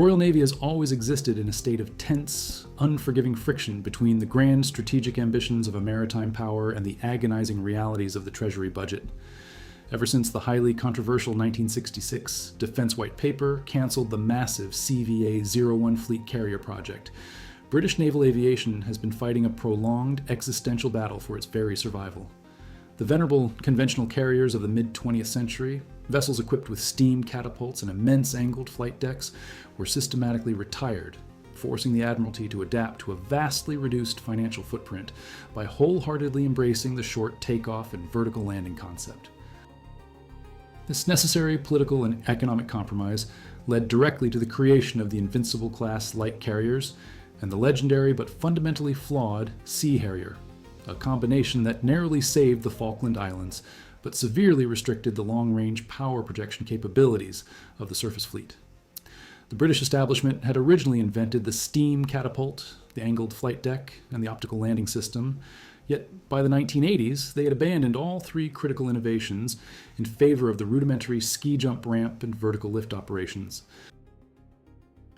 Royal Navy has always existed in a state of tense, unforgiving friction between the grand strategic ambitions of a maritime power and the agonizing realities of the Treasury budget. Ever since the highly controversial 1966 Defense White Paper canceled the massive CVA-01 fleet carrier project, British naval aviation has been fighting a prolonged existential battle for its very survival. The venerable conventional carriers of the mid-20th century, vessels equipped with steam catapults and immense angled flight decks, were systematically retired, forcing the Admiralty to adapt to a vastly reduced financial footprint by wholeheartedly embracing the short takeoff and vertical landing concept. This necessary political and economic compromise led directly to the creation of the Invincible-class light carriers and the legendary but fundamentally flawed Sea Harrier, a combination that narrowly saved the Falkland Islands but severely restricted the long-range power projection capabilities of the surface fleet. The British establishment had originally invented the steam catapult, the angled flight deck, and the optical landing system, yet by the 1980s they had abandoned all three critical innovations in favor of the rudimentary ski jump ramp and vertical lift operations.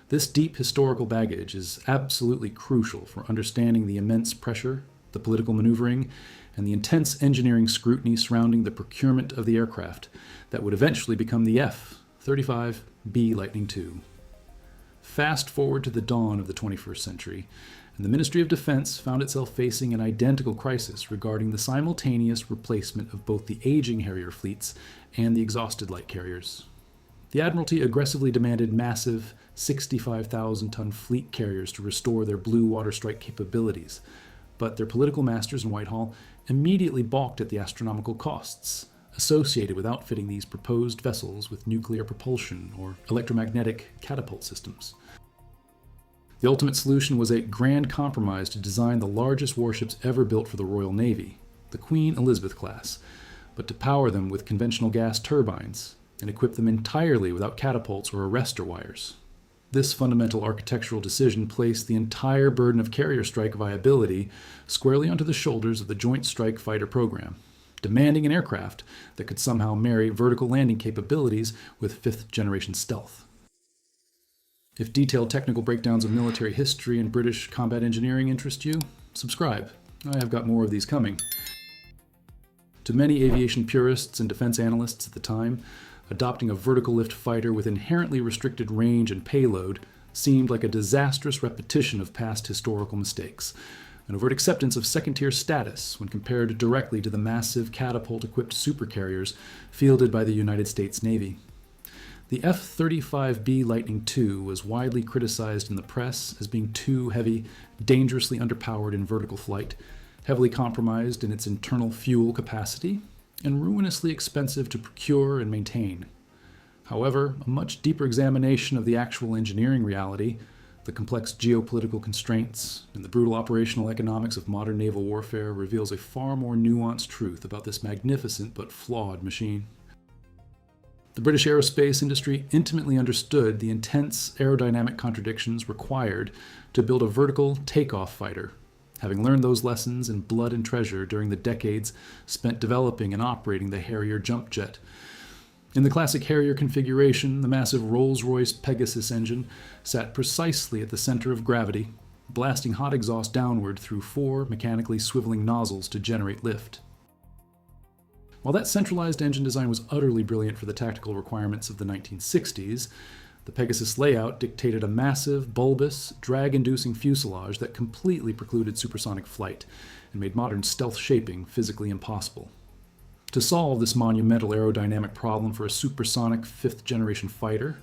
This deep historical baggage is absolutely crucial for understanding the immense pressure, the political maneuvering, and the intense engineering scrutiny surrounding the procurement of the aircraft that would eventually become the F-35B Lightning II. Fast forward to the dawn of the 21st century, and the Ministry of Defense found itself facing an identical crisis regarding the simultaneous replacement of both the aging Harrier fleets and the exhausted light carriers. The Admiralty aggressively demanded massive 65,000-ton fleet carriers to restore their blue water strike capabilities, but their political masters in Whitehall immediately balked at the astronomical costs associated with outfitting these proposed vessels with nuclear propulsion or electromagnetic catapult systems. The ultimate solution was a grand compromise to design the largest warships ever built for the Royal Navy, the Queen Elizabeth class, but to power them with conventional gas turbines and equip them entirely without catapults or arrestor wires. This fundamental architectural decision placed the entire burden of carrier strike viability squarely onto the shoulders of the Joint Strike Fighter program, demanding an aircraft that could somehow marry vertical landing capabilities with fifth-generation stealth. If detailed technical breakdowns of military history and British combat engineering interest you, subscribe. I have got more of these coming. To many aviation purists and defense analysts at the time, adopting a vertical lift fighter with inherently restricted range and payload seemed like a disastrous repetition of past historical mistakes, an overt acceptance of second-tier status when compared directly to the massive catapult-equipped supercarriers fielded by the United States Navy. The F-35B Lightning II was widely criticized in the press as being too heavy, dangerously underpowered in vertical flight, heavily compromised in its internal fuel capacity, and ruinously expensive to procure and maintain. However, a much deeper examination of the actual engineering reality, the complex geopolitical constraints, and the brutal operational economics of modern naval warfare reveals a far more nuanced truth about this magnificent but flawed machine. The British aerospace industry intimately understood the intense aerodynamic contradictions required to build a vertical takeoff fighter, having learned those lessons in blood and treasure during the decades spent developing and operating the Harrier jump jet. In the classic Harrier configuration, the massive Rolls-Royce Pegasus engine sat precisely at the center of gravity, blasting hot exhaust downward through 4 mechanically swiveling nozzles to generate lift. While that centralized engine design was utterly brilliant for the tactical requirements of the 1960s, the Pegasus layout dictated a massive, bulbous, drag-inducing fuselage that completely precluded supersonic flight and made modern stealth shaping physically impossible. To solve this monumental aerodynamic problem for a supersonic fifth-generation fighter,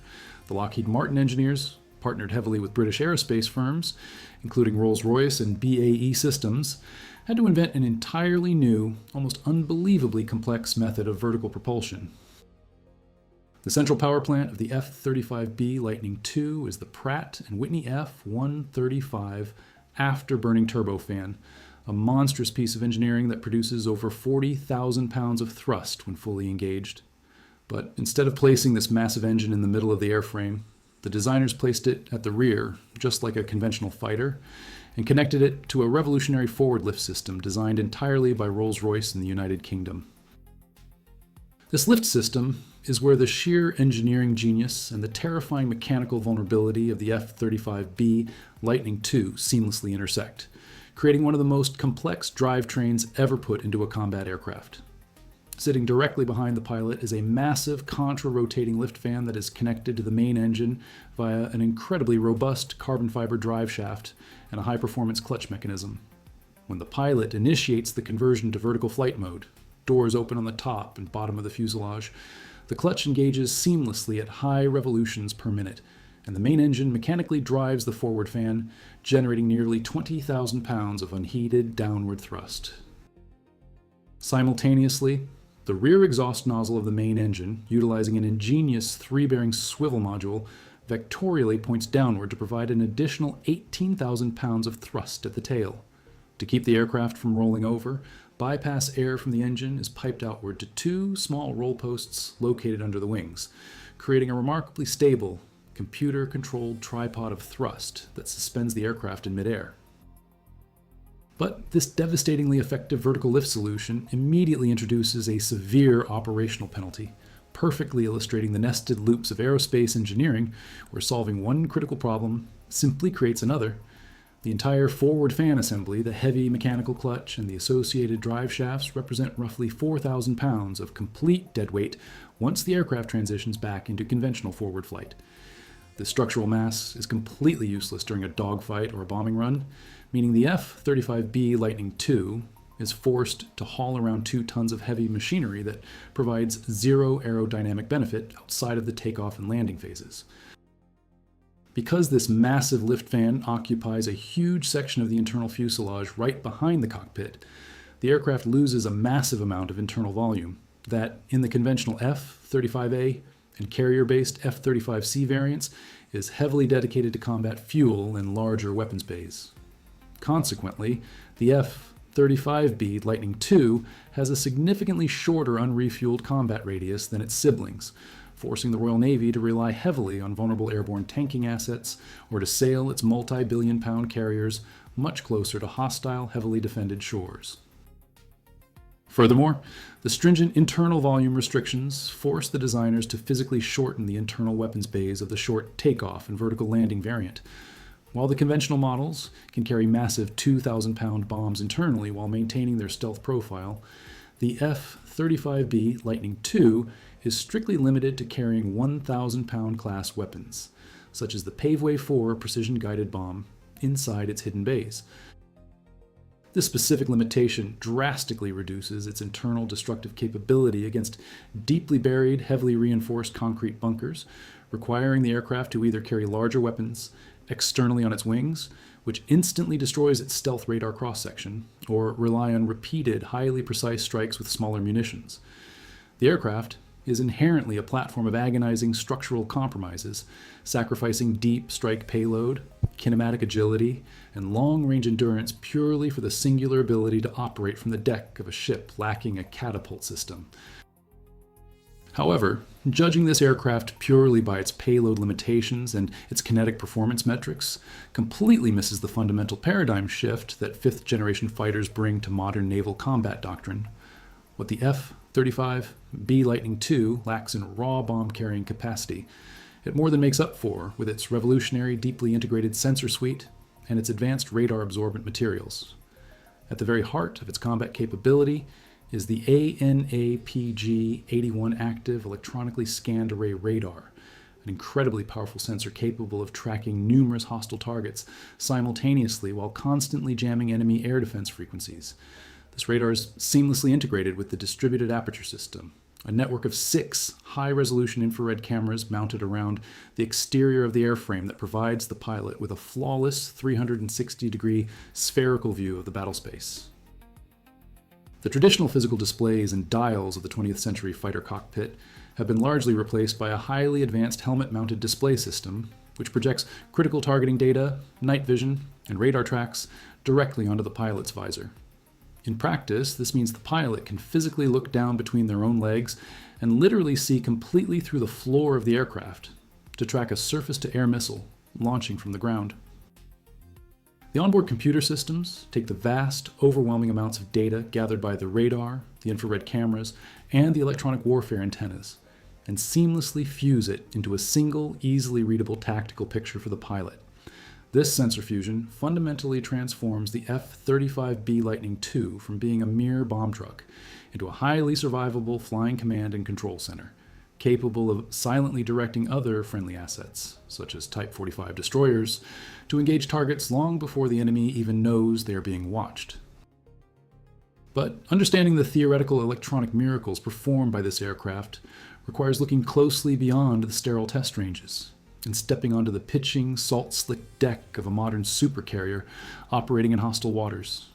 the Lockheed Martin engineers partnered heavily with British aerospace firms, including Rolls-Royce and BAE Systems, had to invent an entirely new, almost unbelievably complex method of vertical propulsion. The central power plant of the F-35B Lightning II is the Pratt & Whitney F-135 afterburning turbofan, a monstrous piece of engineering that produces over 40,000 pounds of thrust when fully engaged. But instead of placing this massive engine in the middle of the airframe, the designers placed it at the rear, just like a conventional fighter, and connected it to a revolutionary forward lift system designed entirely by Rolls-Royce in the United Kingdom. This lift system, is where the sheer engineering genius and the terrifying mechanical vulnerability of the F-35B Lightning II seamlessly intersect, creating one of the most complex drivetrains ever put into a combat aircraft. Sitting directly behind the pilot is a massive contra-rotating lift fan that is connected to the main engine via an incredibly robust carbon fiber drive shaft and a high-performance clutch mechanism. When the pilot initiates the conversion to vertical flight mode, doors open on the top and bottom of the fuselage, the clutch engages seamlessly at high revolutions per minute, and the main engine mechanically drives the forward fan, generating nearly 20,000 pounds of unheated downward thrust. Simultaneously, the rear exhaust nozzle of the main engine, utilizing an ingenious 3-bearing swivel module, vectorially points downward to provide an additional 18,000 pounds of thrust at the tail. To keep the aircraft from rolling over, bypass air from the engine is piped outward to 2 small roll posts located under the wings, creating a remarkably stable, computer-controlled tripod of thrust that suspends the aircraft in midair. But this devastatingly effective vertical lift solution immediately introduces a severe operational penalty, perfectly illustrating the nested loops of aerospace engineering, where solving one critical problem simply creates another. The entire forward fan assembly, the heavy mechanical clutch, and the associated drive shafts represent roughly 4,000 pounds of complete deadweight once the aircraft transitions back into conventional forward flight. The structural mass is completely useless during a dogfight or a bombing run, meaning the F-35B Lightning II is forced to haul around 2 tons of heavy machinery that provides zero aerodynamic benefit outside of the takeoff and landing phases. Because this massive lift fan occupies a huge section of the internal fuselage right behind the cockpit, the aircraft loses a massive amount of internal volume that, in the conventional F-35A and carrier-based F-35C variants, is heavily dedicated to combat fuel and larger weapons bays. Consequently, the F-35B Lightning II has a significantly shorter unrefueled combat radius than its siblings, forcing the Royal Navy to rely heavily on vulnerable airborne tanking assets or to sail its multi-billion-pound carriers much closer to hostile, heavily defended shores. Furthermore, the stringent internal volume restrictions force the designers to physically shorten the internal weapons bays of the short takeoff and vertical landing variant. While the conventional models can carry massive 2,000-pound bombs internally while maintaining their stealth profile, the F-35B Lightning II is strictly limited to carrying 1,000-pound class weapons, such as the Paveway 4 precision-guided bomb, inside its hidden bays. This specific limitation drastically reduces its internal destructive capability against deeply buried, heavily reinforced concrete bunkers, requiring the aircraft to either carry larger weapons externally on its wings, which instantly destroys its stealth radar cross-section, or rely on repeated, highly precise strikes with smaller munitions. The aircraft is inherently a platform of agonizing structural compromises, sacrificing deep strike payload, kinematic agility, and long-range endurance purely for the singular ability to operate from the deck of a ship lacking a catapult system. However, judging this aircraft purely by its payload limitations and its kinetic performance metrics completely misses the fundamental paradigm shift that fifth-generation fighters bring to modern naval combat doctrine. What the F-35B Lightning II lacks in raw bomb-carrying capacity, it more than makes up for with its revolutionary, deeply integrated sensor suite and its advanced radar-absorbent materials. At the very heart of its combat capability is the ANAPG-81 active electronically scanned array radar, an incredibly powerful sensor capable of tracking numerous hostile targets simultaneously while constantly jamming enemy air defense frequencies. This radar is seamlessly integrated with the distributed aperture system, a network of 6 high-resolution infrared cameras mounted around the exterior of the airframe that provides the pilot with a flawless 360-degree spherical view of the battlespace. The traditional physical displays and dials of the 20th century fighter cockpit have been largely replaced by a highly advanced helmet-mounted display system, which projects critical targeting data, night vision, and radar tracks directly onto the pilot's visor. In practice, this means the pilot can physically look down between their own legs and literally see completely through the floor of the aircraft to track a surface-to-air missile launching from the ground. The onboard computer systems take the vast, overwhelming amounts of data gathered by the radar, the infrared cameras, and the electronic warfare antennas, and seamlessly fuse it into a single, easily readable tactical picture for the pilot. This sensor fusion fundamentally transforms the F-35B Lightning II from being a mere bomb truck into a highly survivable flying command and control center, capable of silently directing other friendly assets, such as Type 45 destroyers, to engage targets long before the enemy even knows they are being watched. But understanding the theoretical electronic miracles performed by this aircraft requires looking closely beyond the sterile test ranges and stepping onto the pitching, salt-slick deck of a modern supercarrier operating in hostile waters.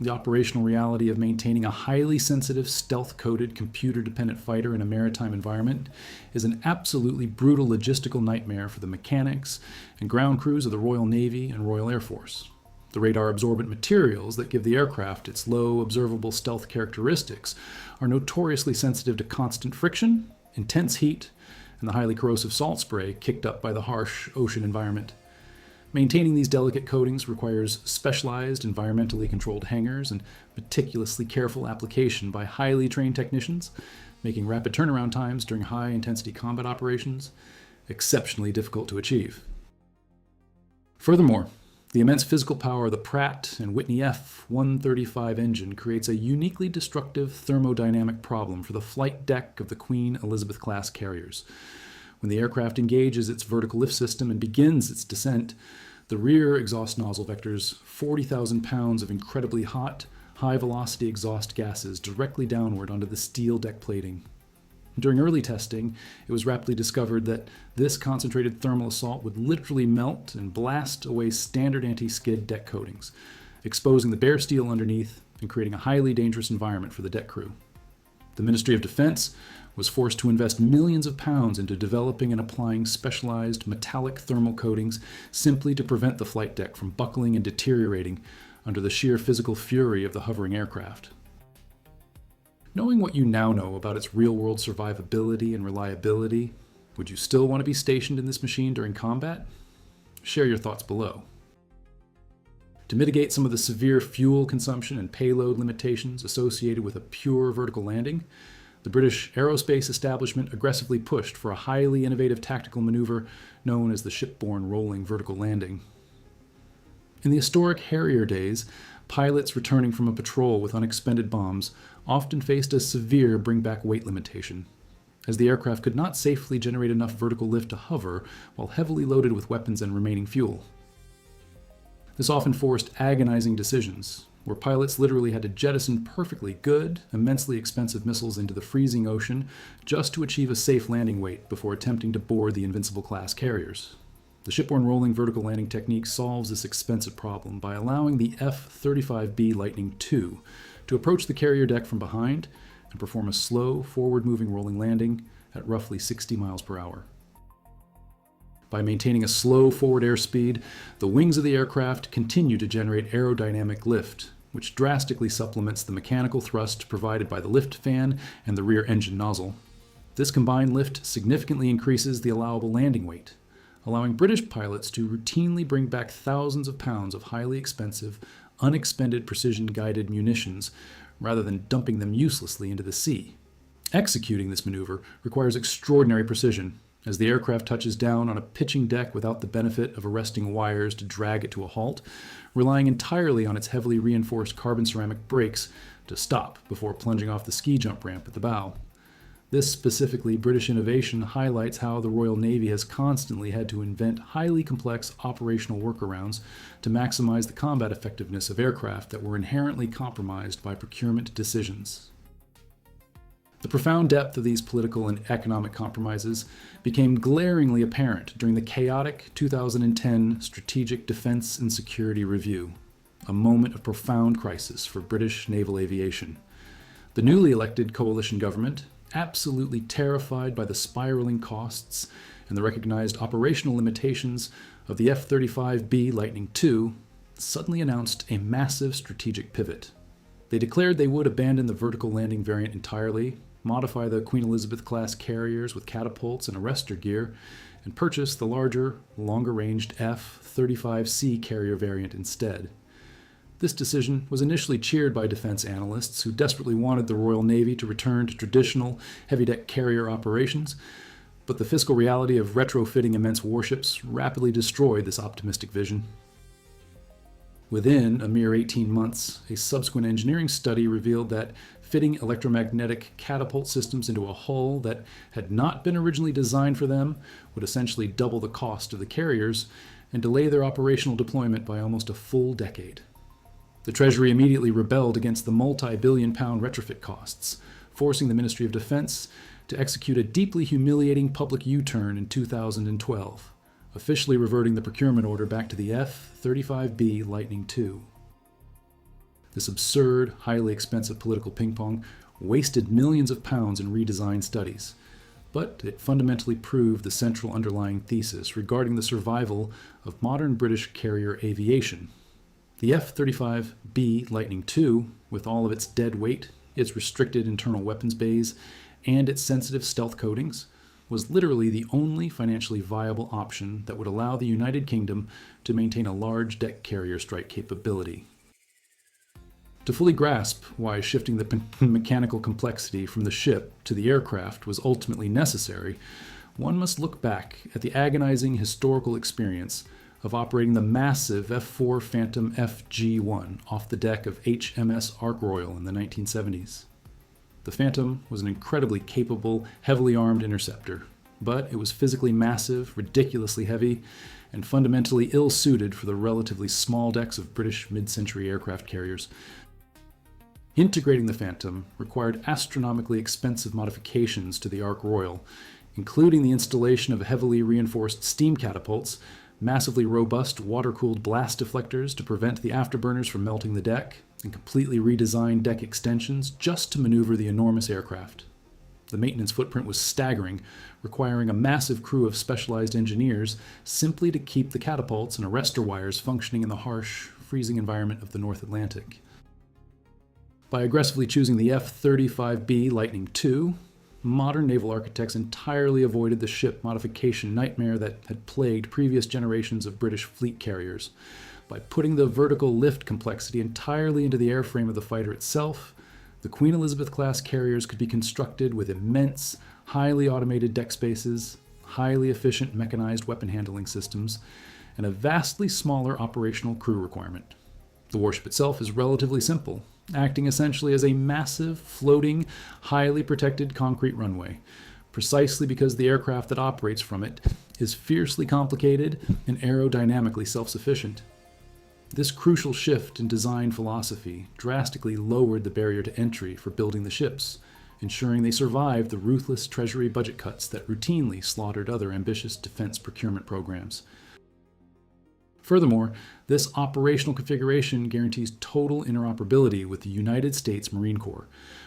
The operational reality of maintaining a highly sensitive, stealth-coded, computer-dependent fighter in a maritime environment is an absolutely brutal logistical nightmare for the mechanics and ground crews of the Royal Navy and Royal Air Force. The radar-absorbent materials that give the aircraft its low, observable stealth characteristics are notoriously sensitive to constant friction, intense heat, and the highly corrosive salt spray kicked up by the harsh ocean environment. Maintaining these delicate coatings requires specialized, environmentally controlled hangars and meticulously careful application by highly trained technicians, making rapid turnaround times during high-intensity combat operations exceptionally difficult to achieve. Furthermore, the immense physical power of the Pratt & Whitney F-135 engine creates a uniquely destructive thermodynamic problem for the flight deck of the Queen Elizabeth-class carriers. When the aircraft engages its vertical lift system and begins its descent, the rear exhaust nozzle vectors 40,000 pounds of incredibly hot, high-velocity exhaust gases directly downward onto the steel deck plating. During early testing, it was rapidly discovered that this concentrated thermal assault would literally melt and blast away standard anti-skid deck coatings, exposing the bare steel underneath and creating a highly dangerous environment for the deck crew. The Ministry of Defense was forced to invest millions of pounds into developing and applying specialized metallic thermal coatings simply to prevent the flight deck from buckling and deteriorating under the sheer physical fury of the hovering aircraft. Knowing what you now know about its real-world survivability and reliability, would you still want to be stationed in this machine during combat? Share your thoughts below. To mitigate some of the severe fuel consumption and payload limitations associated with a pure vertical landing, the British aerospace establishment aggressively pushed for a highly innovative tactical maneuver known as the shipborne rolling vertical landing. In the historic Harrier days, pilots returning from a patrol with unexpended bombs often faced a severe bring-back weight limitation, as the aircraft could not safely generate enough vertical lift to hover while heavily loaded with weapons and remaining fuel. This often forced agonizing decisions, where pilots literally had to jettison perfectly good, immensely expensive missiles into the freezing ocean just to achieve a safe landing weight before attempting to board the Invincible-class carriers. The shipborne rolling vertical landing technique solves this expensive problem by allowing the F-35B Lightning II to approach the carrier deck from behind and perform a slow, forward-moving rolling landing at roughly 60 miles per hour. By maintaining a slow forward airspeed, the wings of the aircraft continue to generate aerodynamic lift, which drastically supplements the mechanical thrust provided by the lift fan and the rear engine nozzle. This combined lift significantly increases the allowable landing weight, allowing British pilots to routinely bring back thousands of pounds of highly expensive, unexpended precision-guided munitions rather than dumping them uselessly into the sea. Executing this maneuver requires extraordinary precision, as the aircraft touches down on a pitching deck without the benefit of arresting wires to drag it to a halt, relying entirely on its heavily reinforced carbon ceramic brakes to stop before plunging off the ski jump ramp at the bow. This specifically British innovation highlights how the Royal Navy has constantly had to invent highly complex operational workarounds to maximize the combat effectiveness of aircraft that were inherently compromised by procurement decisions. The profound depth of these political and economic compromises became glaringly apparent during the chaotic 2010 Strategic Defense and Security Review, a moment of profound crisis for British naval aviation. The newly elected coalition government, absolutely terrified by the spiraling costs and the recognized operational limitations of the F-35B Lightning II, suddenly announced a massive strategic pivot. They declared they would abandon the vertical landing variant entirely, modify the Queen Elizabeth-class carriers with catapults and arrestor gear, and purchase the larger, longer-ranged F-35C carrier variant instead. This decision was initially cheered by defense analysts who desperately wanted the Royal Navy to return to traditional heavy-deck carrier operations, but the fiscal reality of retrofitting immense warships rapidly destroyed this optimistic vision. Within a mere 18 months, a subsequent engineering study revealed that fitting electromagnetic catapult systems into a hull that had not been originally designed for them would essentially double the cost of the carriers and delay their operational deployment by almost a full decade. The Treasury immediately rebelled against the multi-billion-pound retrofit costs, forcing the Ministry of Defense to execute a deeply humiliating public U-turn in 2012, officially reverting the procurement order back to the F-35B Lightning II. This absurd, highly expensive political ping-pong wasted millions of pounds in redesign studies, but it fundamentally proved the central underlying thesis regarding the survival of modern British carrier aviation. The F-35B Lightning II, with all of its dead weight, its restricted internal weapons bays, and its sensitive stealth coatings, was literally the only financially viable option that would allow the United Kingdom to maintain a large deck carrier strike capability. To fully grasp why shifting the mechanical complexity from the ship to the aircraft was ultimately necessary, one must look back at the agonizing historical experience of operating the massive F-4 Phantom FG-1 off the deck of HMS Ark Royal in the 1970s. The Phantom was an incredibly capable, heavily armed interceptor, but it was physically massive, ridiculously heavy, and fundamentally ill-suited for the relatively small decks of British mid-century aircraft carriers. Integrating the Phantom required astronomically expensive modifications to the Ark Royal, including the installation of heavily reinforced steam catapults, massively robust water-cooled blast deflectors to prevent the afterburners from melting the deck, and completely redesigned deck extensions just to maneuver the enormous aircraft. The maintenance footprint was staggering, requiring a massive crew of specialized engineers simply to keep the catapults and arrestor wires functioning in the harsh, freezing environment of the North Atlantic. By aggressively choosing the F-35B Lightning II, modern naval architects entirely avoided the ship modification nightmare that had plagued previous generations of British fleet carriers. By putting the vertical lift complexity entirely into the airframe of the fighter itself, the Queen Elizabeth-class carriers could be constructed with immense, highly automated deck spaces, highly efficient mechanized weapon handling systems, and a vastly smaller operational crew requirement. The warship itself is relatively simple, acting essentially as a massive, floating, highly protected concrete runway, precisely because the aircraft that operates from it is fiercely complicated and aerodynamically self-sufficient. This crucial shift in design philosophy drastically lowered the barrier to entry for building the ships, ensuring they survived the ruthless Treasury budget cuts that routinely slaughtered other ambitious defense procurement programs. Furthermore, this operational configuration guarantees total interoperability with the United States Marine Corps,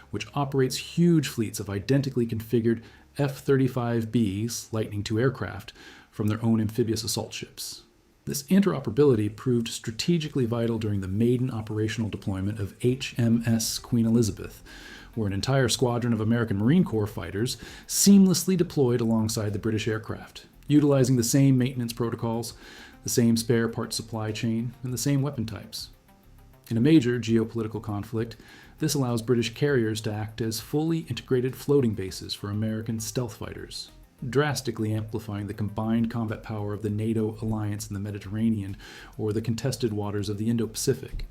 which operates huge fleets of identically configured F-35B's Lightning II aircraft from their own amphibious assault ships. This interoperability proved strategically vital during the maiden operational deployment of HMS Queen Elizabeth, where an entire squadron of American Marine Corps fighters seamlessly deployed alongside the British aircraft, utilizing the same maintenance protocols, the same spare parts supply chain, and the same weapon types. In a major geopolitical conflict, this allows British carriers to act as fully integrated floating bases for American stealth fighters, drastically amplifying the combined combat power of the NATO alliance in the Mediterranean or the contested waters of the Indo-Pacific.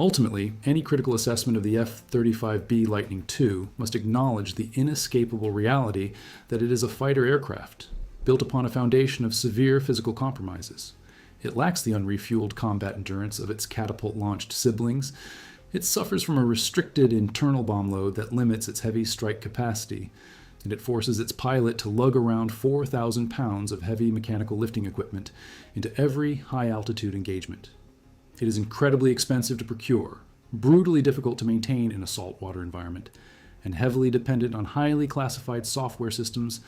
Ultimately, any critical assessment of the F-35B Lightning II must acknowledge the inescapable reality that it is a fighter aircraft, built upon a foundation of severe physical compromises. It lacks the unrefueled combat endurance of its catapult-launched siblings. It suffers from a restricted internal bomb load that limits its heavy strike capacity, and it forces its pilot to lug around 4,000 pounds of heavy mechanical lifting equipment into every high-altitude engagement. It is incredibly expensive to procure, brutally difficult to maintain in a saltwater environment, and heavily dependent on highly classified software systems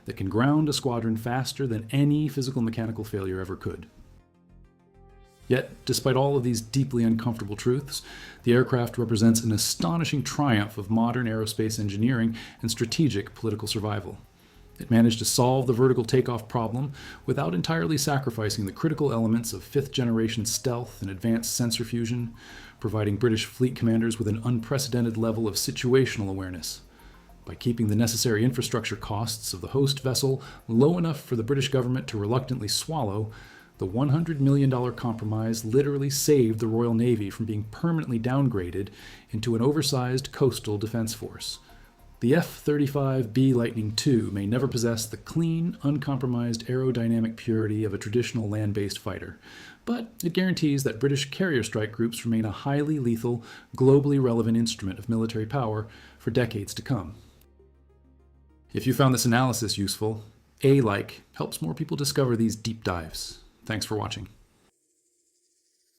that can ground a squadron faster than any physical mechanical failure ever could. Yet, despite all of these deeply uncomfortable truths, the aircraft represents an astonishing triumph of modern aerospace engineering and strategic political survival. It managed to solve the vertical takeoff problem without entirely sacrificing the critical elements of fifth-generation stealth and advanced sensor fusion, providing British fleet commanders with an unprecedented level of situational awareness. By keeping the necessary infrastructure costs of the host vessel low enough for the British government to reluctantly swallow, the $100 million compromise literally saved the Royal Navy from being permanently downgraded into an oversized coastal defense force. The F-35B Lightning II may never possess the clean, uncompromised aerodynamic purity of a traditional land-based fighter, but it guarantees that British carrier strike groups remain a highly lethal, globally relevant instrument of military power for decades to come. If you found this analysis useful, a like helps more people discover these deep dives. Thanks for watching.